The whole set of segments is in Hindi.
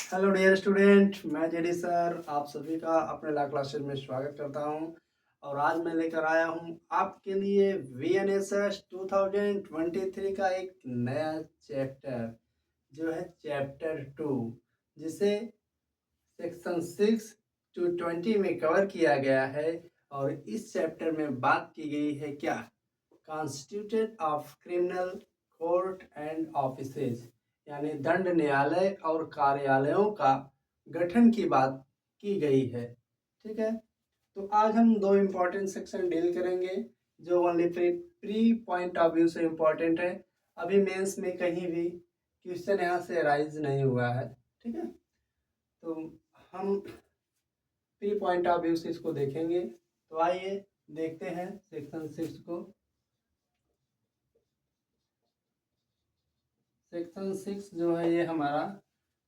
हेलो डियर स्टूडेंट, मैं जेडी सर आप सभी का अपने ला क्लासेज में स्वागत करता हूं। और आज मैं लेकर आया हूं आपके लिए VNSS 2023 का एक नया चैप्टर, जो है चैप्टर 2, जिसे सेक्शन 6 to 20 में कवर किया गया है। और इस चैप्टर में बात की गई है क्या, constituted of criminal court and offices, यानी दंड न्यायालय और कार्यालयों का गठन की बात की गई है। ठीक है, तो आज हम दो इम्पोर्टेंट सेक्शन डील करेंगे जो only pre point of view से इम्पोर्टेंट है। अभी मेंस में कहीं भी क्वेश्चन यहाँ से राइज नहीं हुआ है। ठीक है, तो हम प्री पॉइंट ऑफ व्यू से इसको देखेंगे। तो आइए देखते हैं सेक्शन 6 को। सेक्शन 6 जो है ये हमारा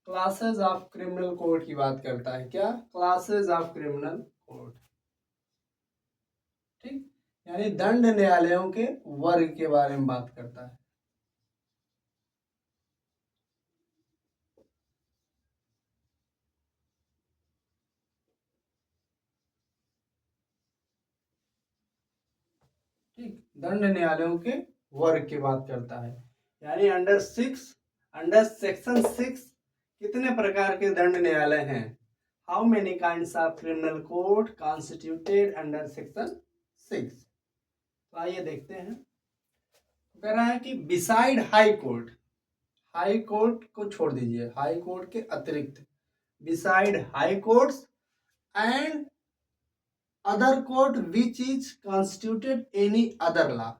क्लासेस ऑफ क्रिमिनल कोड की बात करता है। क्या, क्लासेस ऑफ क्रिमिनल कोड। ठीक, यानी दंड न्यायालयों के वर्ग के बारे में बात करता है। ठीक, दंड न्यायालयों के वर्ग की बात करता है। यानी अंडर सेक्शन 6 कितने प्रकार के दंड न्यायालय हैं। How many kinds of criminal code constituted under section 6। तो आइए देखते हैं। कह रहा है कि बिसाइड हाई कोर्ट को छोड़ दीजिए, हाई कोर्ट के अतिरिक्त, beside high courts and other court which is constituted any other law,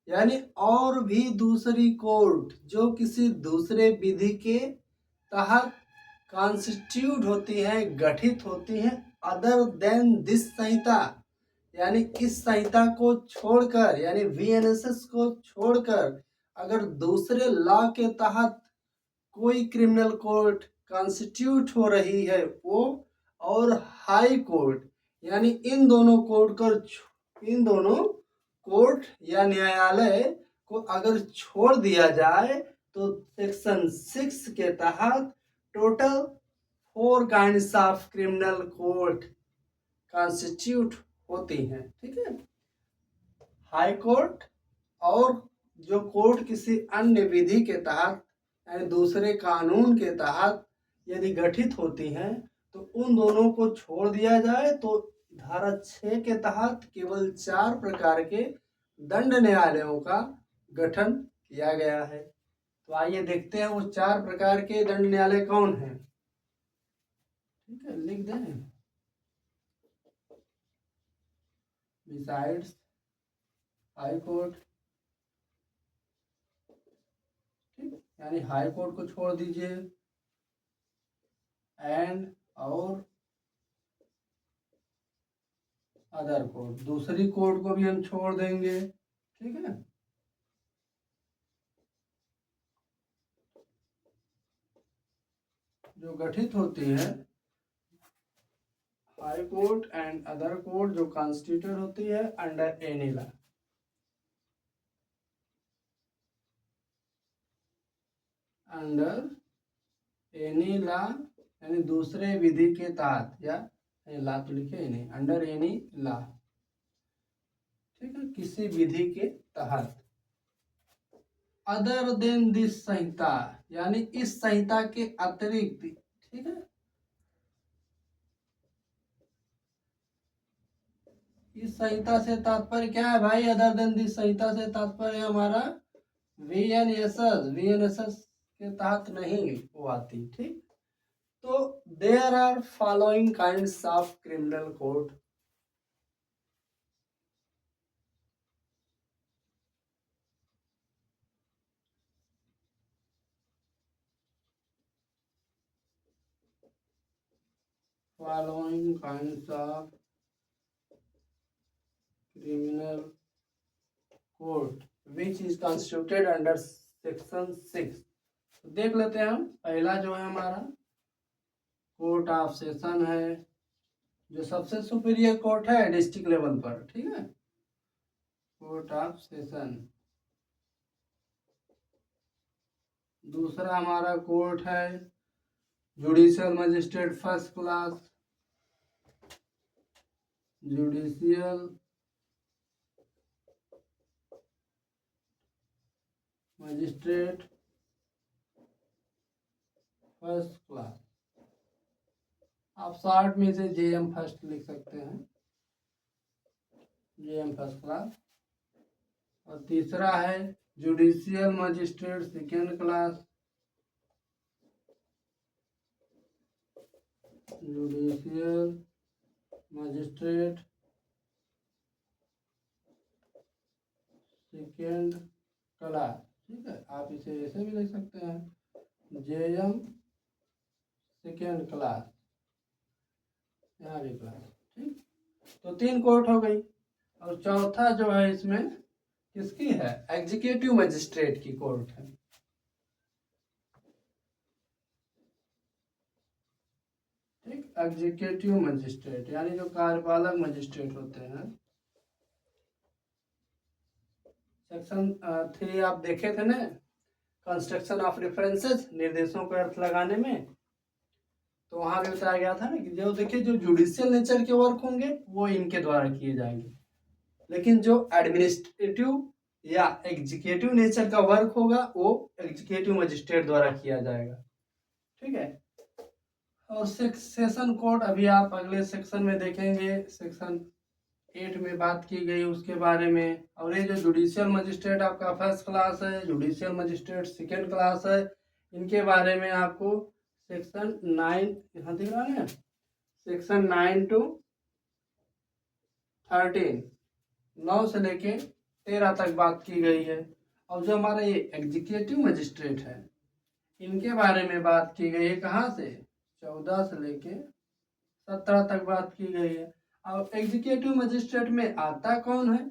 यानी और भी दूसरी कोर्ट जो किसी दूसरे विधि के तहत कॉन्स्टिट्यूट होती है, गठित होती है, अदर देन दिस संहिता, यानी इस संहिता को छोड़कर, यानी VNSS को छोड़कर अगर दूसरे लॉ के तहत कोई क्रिमिनल कोर्ट कॉन्स्टिट्यूट हो रही है वो, और हाई कोर्ट, यानी इन दोनों कोर्ट या न्यायालय को अगर छोड़ दिया जाए तो सेक्शन 6 के तहत total 4 kinds of criminal court constitute होती हैं। ठीक है, हाई कोर्ट और जो कोर्ट किसी अन्य विधि के तहत यानी दूसरे कानून के तहत यदि गठित होती हैं तो उन दोनों को छोड़ दिया जाए तो धारा 6 के तहत केवल 4 प्रकार के दंड न्यायालयों का गठन किया गया है। तो आइए देखते हैं वो 4 प्रकार के दंड न्यायालय कौन हैं। ठीक है, लिख दें। बिसाइड्स हाई कोर्ट, ठीक, यानी हाई कोर्ट को छोड़ दीजिए, एंड और अदर कोर्ट, दूसरी कोर्ट को भी हम छोड़ देंगे। ठीक है, जो गठित होती है, high court and other court जो कॉन्स्टिट्यूटेड होती है under any law, under any law, यानी दूसरे विधि के तहत, या लॉ तो लिखे ही नहीं, अंडर एनी लॉ। ठीक है, किसी विधि के तहत, अदर देन दिस संहिता, यानी इस संहिता के अतिरिक्त। ठीक है, इस संहिता से तात्पर्य क्या है भाई, अदर देन दिस संहिता से तात्पर्य हमारा VNSS के तहत नहीं वो आती। ठीक, तो there are following kinds of criminal code. Following kinds of criminal code which is constituted under section 6। देख लेते हैं हम। पहला जो है हमारा कोर्ट ऑफ सेशन है, जो सबसे सुपीरियर कोर्ट है डिस्ट्रिक्ट लेवल पर। ठीक है, कोर्ट ऑफ सेशन। दूसरा हमारा कोर्ट है judicial magistrate first class, judicial magistrate first class, आप शॉर्ट में से जेएम फर्स्ट लिख सकते हैं, जेएम फर्स्ट क्लास। और तीसरा है judicial magistrate second class, judicial magistrate second class. ठीक है, आप इसे ऐसे भी लिख सकते हैं, जेएम सेकेंड क्लास, यहाँ भी क्लास। ठीक, तो 3 कोर्ट हो गई। और चौथा जो है इसमें किसकी है, एग्जीक्यूटिव मजिस्ट्रेट की कोर्ट है। ठीक, एग्जीक्यूटिव मजिस्ट्रेट यानी जो कार्यपालक मजिस्ट्रेट होते हैं। सेक्शन 3 आप देखे थे ना, कंस्ट्रक्शन ऑफ रेफरेंसेस, निर्देशों को अर्थ लगाने में, तो वहां भी बताया गया था ना कि जो देखिए जो जुडिशियल नेचर के वर्क होंगे वो इनके द्वारा किए जाएंगे, लेकिन जो एडमिनिस्ट्रेटिव या एग्जीक्यूटिव नेचर का वर्क होगा वो एग्जीक्यूटिव मजिस्ट्रेट द्वारा किया जाएगा। ठीक है, और सेक्शन कोड अभी आप अगले सेक्शन में देखेंगे, सेक्शन 8 में बात की गई उसके बारे में। और ये जो जुडिशियल मजिस्ट्रेट आपका फर्स्ट क्लास है, जुडिशियल मजिस्ट्रेट सेकेंड क्लास है, इनके बारे में आपको सेक्शन 9 यहाँ दिख रहा है, सेक्शन 9 to 13, 9 से लेके 13 तक बात की गई है। और जो हमारा ये एग्जीक्यूटिव मजिस्ट्रेट है इनके बारे में बात की गई है, कहाँ से 14 से लेके 17 तक बात की गई है। अब एग्जीक्यूटिव मजिस्ट्रेट में आता कौन है,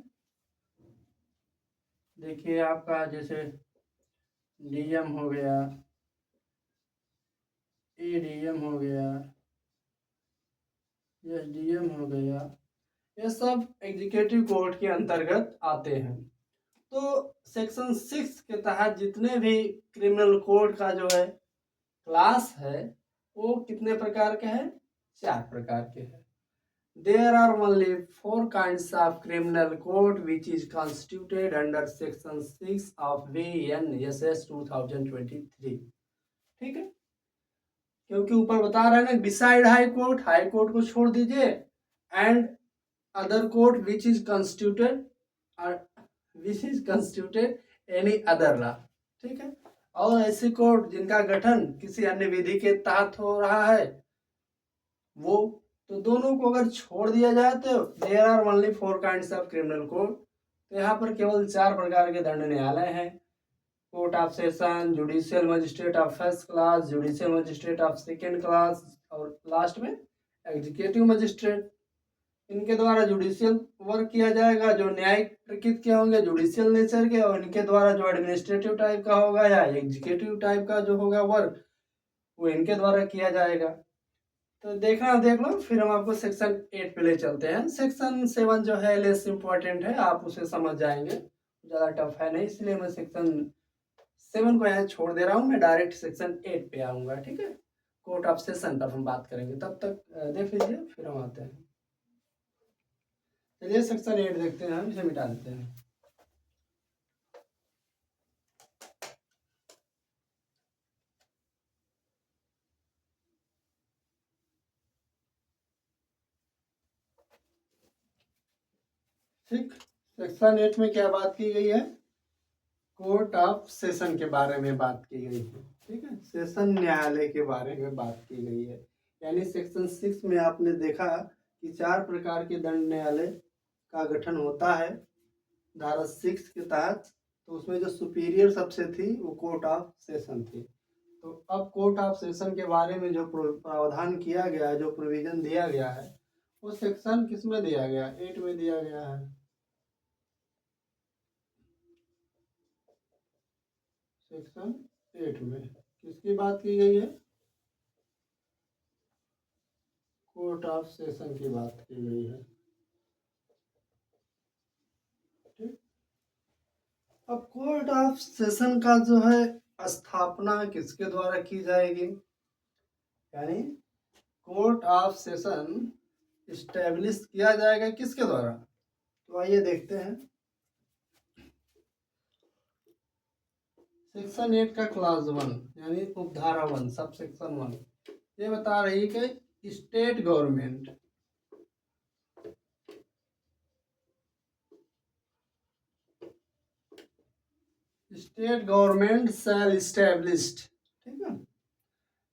देखिए आपका जैसे डीएम हो गया, एडीएम हो गया, एसडीएम हो गया, ये सब एग्जीक्यूटिव कोर्ट के अंतर्गत आते हैं। तो सेक्शन 6 के तहत जितने भी क्रिमिनल कोड का जो है क्लास है वो कितने प्रकार के हैं, 4 प्रकार के हैं। There are only 4 kinds of criminal code which is constituted under section 6 of VNSS 2023। ठीक है, क्योंकि ऊपर बता रहे हैं ना, बिसाइड हाई कोर्ट को छोड़ दीजिए, and other court which is constituted any other law. ठीक है, और ऐसी कोर्ट जिनका गठन किसी अन्य विधि के तहत हो रहा है वो, तो दोनों को अगर छोड़ दिया जाए तो there are only 4 kinds of criminal code. तो यहाँ पर केवल 4 प्रकार के दंड न्यायालय हैं, court of session, judicial magistrate of first class, judicial magistrate of second class, और लास्ट में एग्जीक्यूटिव मजिस्ट्रेट। इनके द्वारा जुडिशियल वर्क किया जाएगा, जो न्यायिक प्रकृति के होंगे जुडिशियल नेचर के, और इनके द्वारा जो एडमिनिस्ट्रेटिव टाइप का होगा या एग्जीक्यूटिव टाइप का जो होगा वर्क वो इनके द्वारा किया जाएगा। तो देखना देख लो, फिर हम आपको सेक्शन 8 पे ले चलते हैं। सेक्शन 7 जो है लेस इम्पोर्टेंट है, आप उसे समझ जाएंगे, ज़्यादा टफ है नहीं, इसलिए मैं सेक्शन 7 को यहाँ छोड़ दे रहा हूँ, मैं डायरेक्ट सेक्शन 8 पे आऊँगा। ठीक है, कोर्ट ऑफ सेशन पर हम बात करेंगे, तब तक देख लीजिए, फिर हम आते हैं। चलिए सेक्शन 8 देखते हैं, हम इसे मिटा देते हैं। ठीक, सेक्शन 8 में क्या बात की गई है, कोर्ट ऑफ सेशन के बारे में बात की गई है। ठीक है, सेशन न्यायालय के बारे में बात की गई है। यानी सेक्शन 6 में आपने देखा कि 4 प्रकार के दंड न्यायालय का गठन होता है धारा 6 के तहत। तो उसमें जो सुपीरियर सबसे थी वो कोर्ट ऑफ सेशन थी। तो अब कोर्ट ऑफ सेशन के बारे में जो प्रावधान किया गया है, जो प्रोविजन दिया गया है, वो सेक्शन किस में दिया गया, 8 में दिया गया है। सेक्शन 8 में किसकी बात की गई है, कोर्ट ऑफ सेशन की बात की गई है। ठीक, अब कोर्ट ऑफ सेशन का जो है स्थापना किसके द्वारा की जाएगी, यानी कोर्ट ऑफ सेशन इस्टेब्लिश किया जाएगा किसके द्वारा? तो आइए देखते हैं। सेक्शन 8 का क्लास 1 यानी उपधारा 1 सब सेक्शन 1 ये बता रही कि स्टेट गवर्नमेंट शैल इस्टेब्लिश्ड, ठीक है।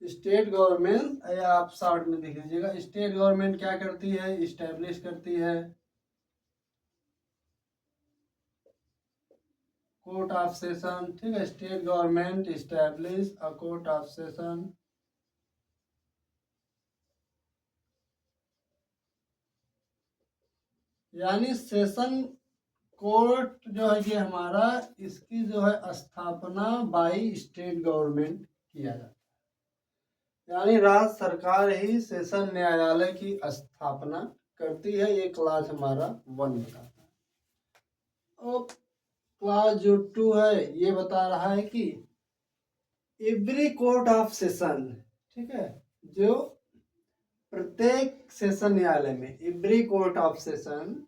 स्टेट गवर्नमेंट या आप शॉर्ट में देख लीजिएगा, स्टेट गवर्नमेंट क्या करती है? इस्टेब्लिश करती है कोर्ट ऑफ सेशन, ठीक है। State government establish a court of session यानी सेशन कोर्ट जो है ये हमारा, इसकी जो है स्थापना बाई स्टेट गवर्नमेंट किया जाता है, यानी राज्य सरकार ही सेशन न्यायालय की स्थापना करती है। ये क्लास हमारा 1 बताता है। और क्लास जो 2 है ये बता रहा है कि एवरी कोर्ट ऑफ सेशन, ठीक है, जो प्रत्येक सेशन न्यायालय में एवरी कोर्ट ऑफ सेशन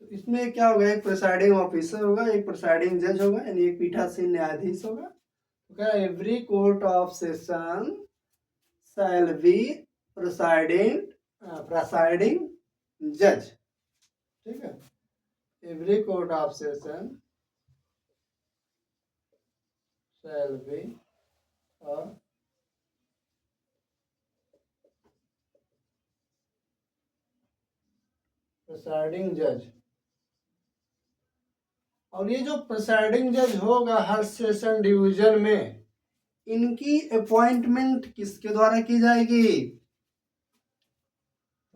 तो इसमें क्या होगा? एक प्रिसाइडिंग ऑफिसर होगा, एक प्रिसाइडिंग जज होगा, यानी एक पीठासीन न्यायाधीश होगा। तो क्या every court of session shall be presiding जज, ठीक है। Every court of session shall be presiding जज। और ये जो प्रिसाइडिंग जज होगा हर सेशन डिवीजन में, इनकी अपॉइंटमेंट किसके द्वारा की जाएगी?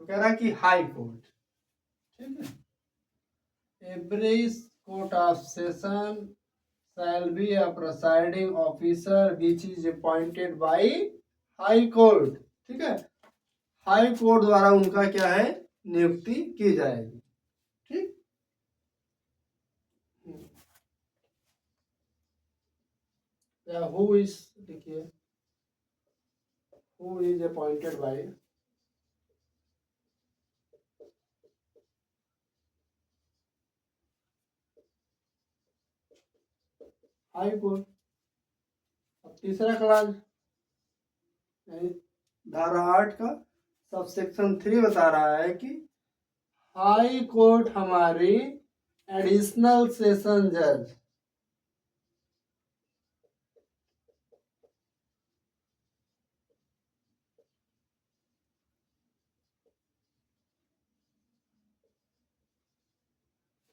तो कह रहा है कि हाई कोर्ट, ठीक है। Every court of session shall be a presiding officer which is appointed by high court, ठीक है। हाई कोर्ट द्वारा उनका क्या है? नियुक्ति की जाएगी, ठीक। या हु इज, देखिए who is appointed by high court. अब तीसरा क्लास धारा 8 का सब सेक्शन 3 बता रहा है कि हाई कोर्ट हमारी एडिशनल सेशन जज,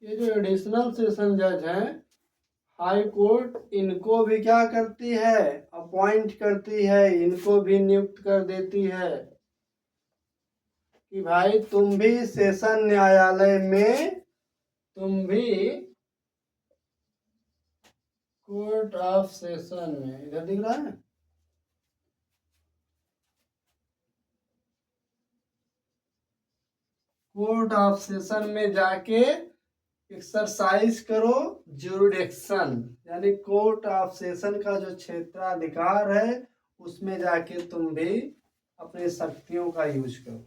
ये जो एडिशनल सेशन जज हैं हाई कोर्ट, इनको भी क्या करती है? अपॉइंट करती है, इनको भी नियुक्त कर देती है कि भाई तुम भी सेशन न्यायालय में, तुम भी कोर्ट ऑफ सेशन में, इधर दिख रहा है, कोर्ट ऑफ सेशन में जाके एक्सरसाइज करो ज्यूरिडिक्शन, यानी कोर्ट ऑफ सेशन का जो क्षेत्राधिकार है उसमें जाके तुम भी अपनी शक्तियों का यूज करो,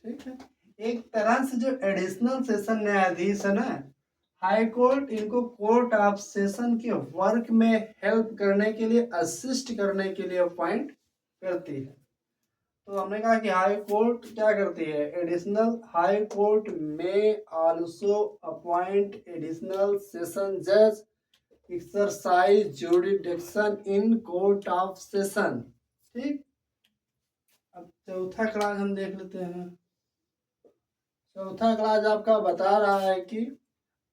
ठीक है। एक तरह से जो एडिशनल सेशन न्यायाधीश है ना, हाई कोर्ट इनको कोर्ट ऑफ सेशन के वर्क में हेल्प करने के लिए, असिस्ट करने के लिए अपॉइंट करती है। तो हमने कहा कि हाई कोर्ट क्या करती है? एडिशनल हाई कोर्ट में आल्सो अपॉइंट एडिशनल सेशन जज exercise jurisdiction in court of session, ठीक। अब चौथा क्लास हम देख लेते हैं। चौथा क्लास आपका बता रहा है कि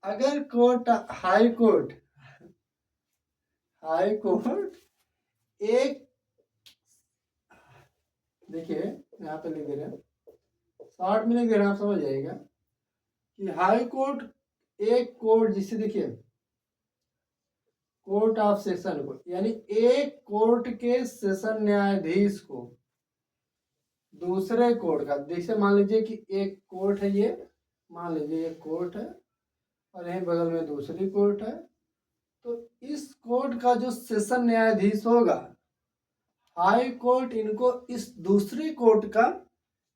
अगर हाई कोर्ट एक, देखिए यहाँ पे लिख दे रहे हैं, शॉर्ट में लिख दे रहे हैं, आप समझ जाइएगा कि हाई कोर्ट एक कोर्ट, जिसे देखिए कोर्ट ऑफ सेशन को, यानी एक कोर्ट के सेशन न्यायाधीश को दूसरे कोर्ट का, जैसे मान लीजिए कि एक कोर्ट है, ये मान लीजिए एक कोर्ट है और यहीं बगल में दूसरी कोर्ट है, तो इस कोर्ट का जो सेशन न्यायाधीश होगा, हाई कोर्ट इनको इस दूसरी कोर्ट का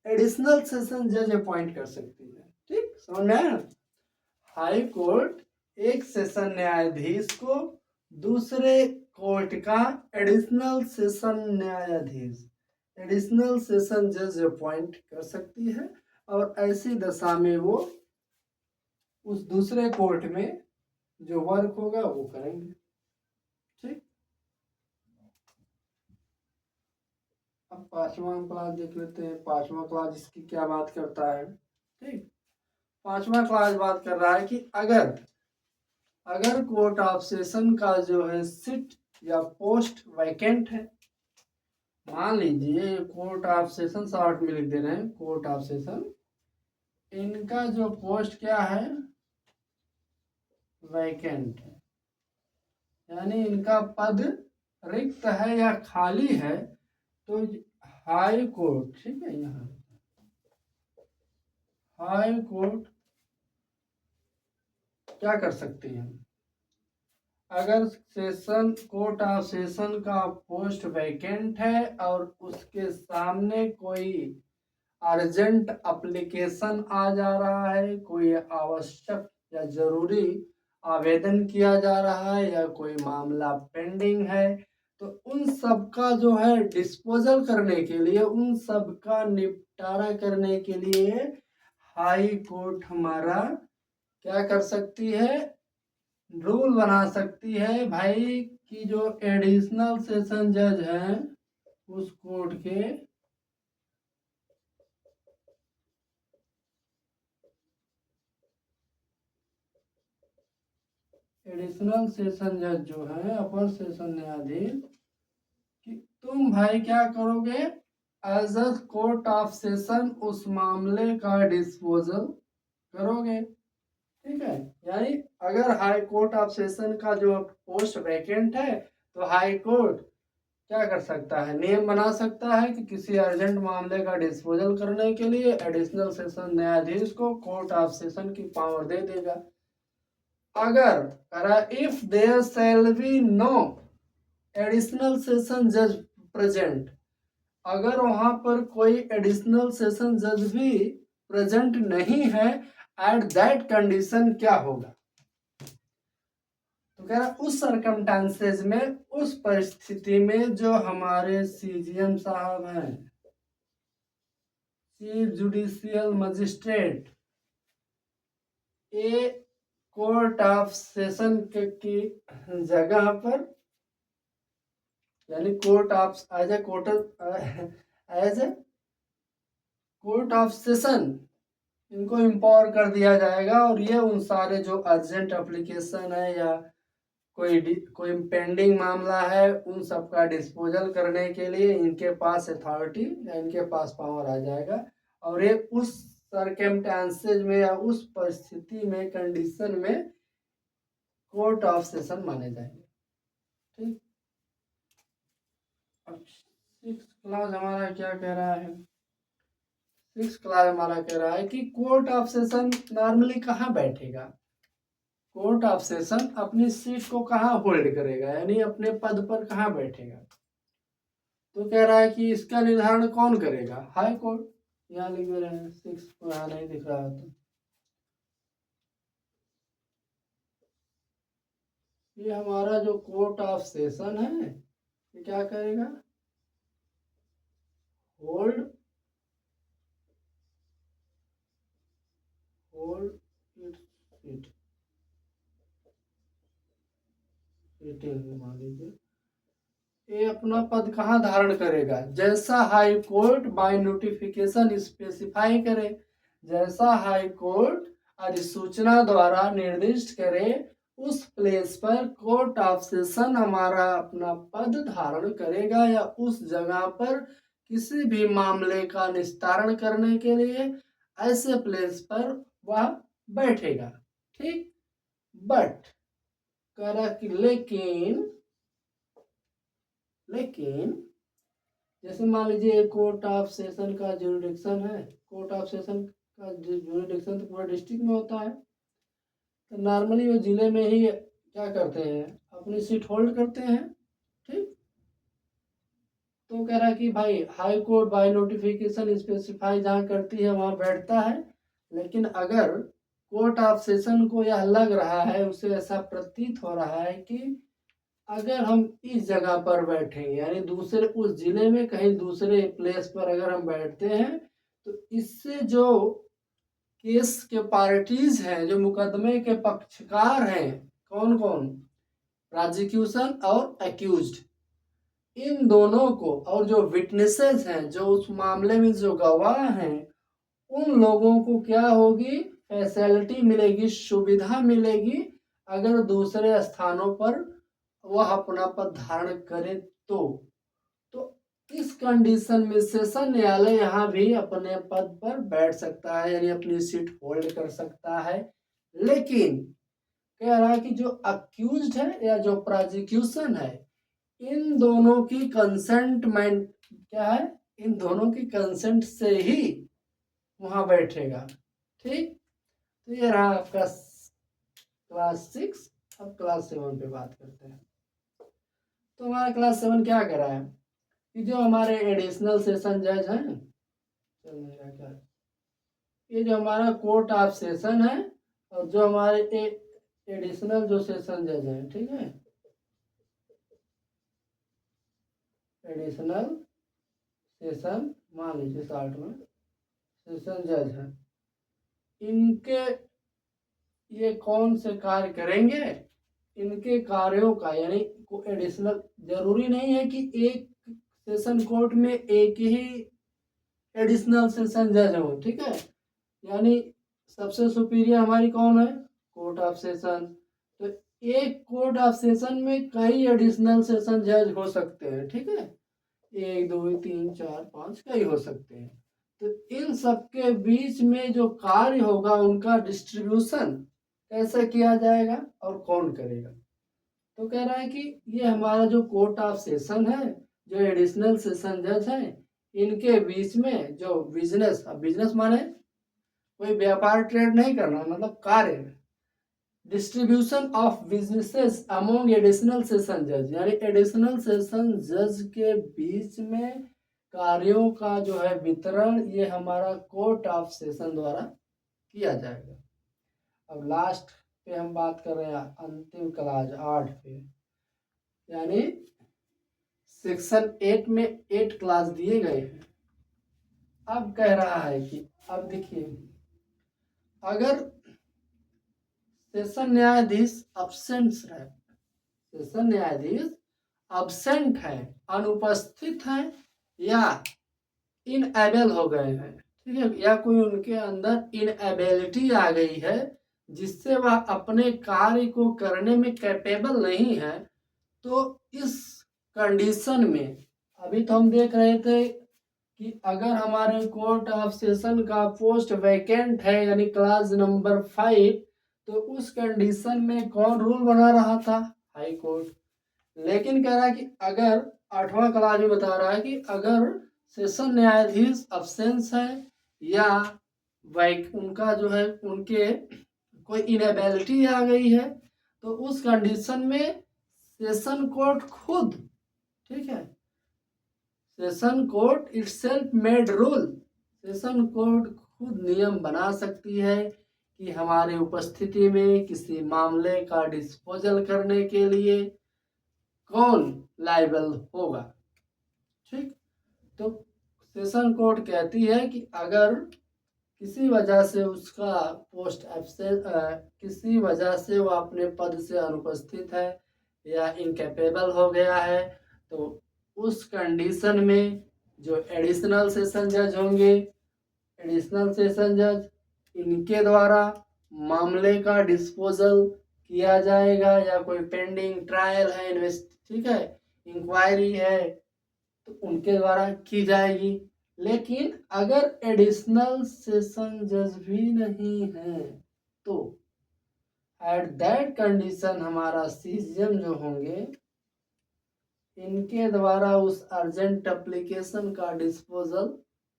एडिशनल सेशन जज अपॉइंट कर सकती है। ठीक, समझ में आया? हाई कोर्ट एक सेशन न्यायाधीश को दूसरे कोर्ट का एडिशनल सेशन न्यायाधीश, एडिशनल सेशन जज अपॉइंट कर सकती है, और ऐसी दशा में वो उस दूसरे कोर्ट में जो वर्क होगा वो करेंगे। ठीक, अब पांचवा क्लास देख लेते हैं। पांचवा क्लास इसकी क्या बात करता है? ठीक, पांचवा क्लास बात कर रहा है कि अगर कोर्ट ऑफ सेशन का जो है सीट या पोस्ट वैकेंट है, मान लीजिए कोर्ट ऑफ सेशन शॉर्ट में लिख दे रहे हैं, कोर्ट ऑफ सेशन, इनका जो पोस्ट क्या है, वैकेंट है, यानी इनका पद रिक्त है या खाली है, तो हाई कोर्ट, ठीक है, यहाँ हाई कोर्ट क्या कर सकती है, अगर सेशन कोर्ट ऑफ सेशन का पोस्ट वैकेंट है और उसके सामने कोई अर्जेंट एप्लीकेशन आ जा रहा है, कोई आवश्यक या जरूरी आवेदन किया जा रहा है, या कोई मामला पेंडिंग है, तो उन सब का जो है डिस्पोजल करने के लिए, उन सब का निपटारा करने के लिए हाई कोर्ट हमारा क्या कर सकती है, रूल बना सकती है भाई, कि जो एडिशनल सेशन जज हैं उस कोर्ट के एडिशनल सेशन जज जो है, अपर सेशन न्यायाधीश, कि तुम भाई क्या करोगे, as a court of session उस मामले का डिस्पोजल करोगे। ठीक है, यानी अगर हाई कोर्ट ऑफ सेशन का जो पोस्ट वैकेंट है, तो हाई कोर्ट क्या कर सकता है, नियम बना सकता है कि किसी अर्जेंट मामले का डिस्पोजल करने के लिए एडिशनल सेशन न्यायाधीश को कोर्ट ऑफ सेशन की पावर दे देगा। अगर if there shall be no additional session जज प्रेजेंट, अगर वहां पर कोई एडिशनल सेशन जज भी प्रेजेंट नहीं है, एट दैट कंडीशन क्या होगा, तो कह रहा उस सरकमस्टांसेस में, उस परिस्थिति में जो हमारे सीजीएम साहब हैं, chief judicial magistrate, a court of session की जगह पर, यानी court of as a court as a court of session इनको इम्पावर कर दिया जाएगा, और ये उन सारे जो अर्जेंट एप्लीकेशन है या कोई पेंडिंग मामला है, उन सब का डिस्पोजल करने के लिए इनके पास अथॉरिटी या इनके पास पावर आ जाएगा, और ये उस सर्कमस्टेंसेज में या उस परिस्थिति में, कंडीशन में कोर्ट ऑफ सेशन माने जाएंगे। ठीक, अब सिक्स क्लास हमारा क्या कह रहा है, सिक्स क्लास हमारा कह रहा है कि कोर्ट ऑफ सेशन नॉर्मली कहाँ बैठेगा, कोर्ट ऑफ सेशन अपनी सीट को कहाँ होल्ड करेगा, यानी अपने पद पर कहाँ बैठेगा, तो कह रहा है कि इसका निर्धारण कौन करेगा, हाई कोर्ट। यहाँ लिख दे रहे हैं, सिक्स को यहाँ नहीं दिख रहा तो ये हमारा जो कोर्ट ऑफ सेशन है, ये क्या करेगा, होल्ड इट्स सीट, मान लीजिए ये अपना पद कहाँ धारण करेगा, जैसा high court by notification specify करे, जैसा हाई कोर्ट अधिसूचना द्वारा निर्दिष्ट करे, उस प्लेस पर कोर्ट ऑफ सेशन हमारा अपना पद धारण करेगा, या उस जगह पर किसी भी मामले का निस्तारण करने के लिए ऐसे प्लेस पर वह बैठेगा। ठीक, बट कह रहा कि लेकिन जैसे मान लीजिए कोर्ट ऑफ सेशन का जुरिडिक्शन है, कोर्ट ऑफ सेशन का जुरिडिक्शन तो पूरा डिस्ट्रिक्ट में होता है, तो नॉर्मली वो जिले में ही क्या करते हैं, अपनी सीट होल्ड करते हैं। ठीक, तो कह रहा है कि भाई high court by notification specify जहाँ करती है वहाँ बैठता है, लेकिन अगर कोर्ट ऑफ सेशन को यह लग रहा है, उसे ऐसा प्रतीत हो रहा है कि अगर हम इस जगह पर बैठे यानी दूसरे उस जिले में कहीं दूसरे प्लेस पर अगर हम बैठते हैं, तो इससे जो केस के पार्टीज हैं, जो मुकदमे के पक्षकार हैं, कौन कौन, प्रोसिक्यूशन और एक्यूज्ड, इन दोनों को और जो विटनेसेस हैं, जो उस मामले में जो गवाह हैं, उन लोगों को क्या होगी, फैसिलिटी मिलेगी, सुविधा मिलेगी, अगर दूसरे स्थानों पर वह अपना पद धारण करे तो इस कंडीशन में सेशन न्यायालय यहाँ भी अपने पद पर बैठ सकता है, यानी अपनी सीट होल्ड कर सकता है। लेकिन कह रहा है कि जो अक्यूज्ड है या जो प्रोसिक्यूशन है, इन दोनों की कंसेंटमेंट क्या है, इन दोनों की कंसेंट से ही वहां बैठेगा। ठीक, तो ये रहा आपका क्लास 6। अब क्लास 7 पे बात करते हैं। तो हमारा क्लास 7 क्या कर रहा है कि जो हमारे एडिशनल सेशन जज हैं, चल मेरा क्या, ये जो हमारा कोर्ट ऑफ सेशन है और जो हमारे एडिशनल जो सेशन जज हैं, ठीक है, एडिशनल सेशन मान लीजिए 60 में सेशन जज हैं, इनके ये कौन से कार्य करेंगे, इनके कार्यों का यानी एडिशनल, जरूरी नहीं है कि एक सेशन कोर्ट में एक ही एडिशनल सेशन जज हो, ठीक है, यानी सबसे सुपीरियर हमारी कौन है, कोर्ट ऑफ सेशन, तो एक कोर्ट ऑफ सेशन में कई एडिशनल सेशन जज हो सकते हैं, ठीक है, 1 2 3 4 5 कई हो सकते हैं। तो इन सबके बीच में जो कार्य होगा उनका डिस्ट्रीब्यूशन कैसे किया जाएगा और कौन करेगा। तो कह रहा है कि ये हमारा जो कोर्ट ऑफ सेशन है, जो एडिशनल सेशन जज है, इनके बीच में जो बिजनेस, अब बिजनेस माने कोई व्यापार ट्रेड नहीं करना, मतलब कार्य, distribution of businesses among additional session जज, यानी एडिशनल सेशन जज के बीच में कार्यों का जो है वितरण, ये हमारा कोर्ट ऑफ सेशन द्वारा किया जाएगा। अब लास्ट पे हम बात कर रहे हैं, अंतिम क्लास 8 पे, यानी सेक्शन 8 में 8 क्लास दिए गए हैं। अब कह रहा है कि अब देखिए, अगर सेशन न्यायाधीश अब्सेंट है, सेशन न्यायाधीश अब्सेंट है, अनुपस्थित है, या इनएबल हो गए हैं, ठीक है, या कोई उनके अंदर इनएबिलिटी आ गई है जिससे वह अपने कार्य को करने में कैपेबल नहीं है, तो इस कंडीशन में अभी तो हम देख रहे थे कि अगर हमारे कोर्ट ऑफ सेशन का पोस्ट वैकेंट है, यानी क्लास नंबर 5, तो उस कंडीशन में कौन रूल बना रहा था, हाई कोर्ट। लेकिन कह रहा है कि अगर 8वां क्लास में बता रहा है कि अगर सेशन न्यायाधीश अब्सेंस है या उनका जो है उनके कोई इनएबिलिटी आ गई है, तो उस कंडीशन में सेशन कोर्ट खुद, ठीक है, session court itself made rule, session court खुद नियम बना सकती है कि हमारे उपस्थिति में किसी मामले का डिस्पोजल करने के लिए कौन लायबल होगा। ठीक, तो सेशन कोर्ट कहती है कि अगर किसी वजह से उसका पोस्ट एब्सेंट, किसी वजह से वो अपने पद से अनुपस्थित है या इनकेपेबल हो गया है, तो उस कंडीशन में जो एडिशनल सेशन जज होंगे, एडिशनल सेशन जज, इनके द्वारा मामले का डिस्पोजल किया जाएगा, या कोई पेंडिंग ट्रायल है, ठीक है, इंक्वायरी है, तो उनके द्वारा की जाएगी। लेकिन अगर एडिशनल सेशन जज भी नहीं है, तो एट दैट कंडीशन हमारा सीजीएम जो होंगे, इनके द्वारा उस अर्जेंट एप्लीकेशन का डिस्पोजल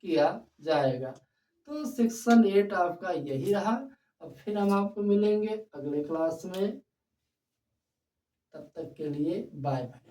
किया जाएगा। तो सेक्शन 8 आपका यही रहा। अब फिर हम आपको मिलेंगे अगले क्लास में, तब तक के लिए बाय बाय।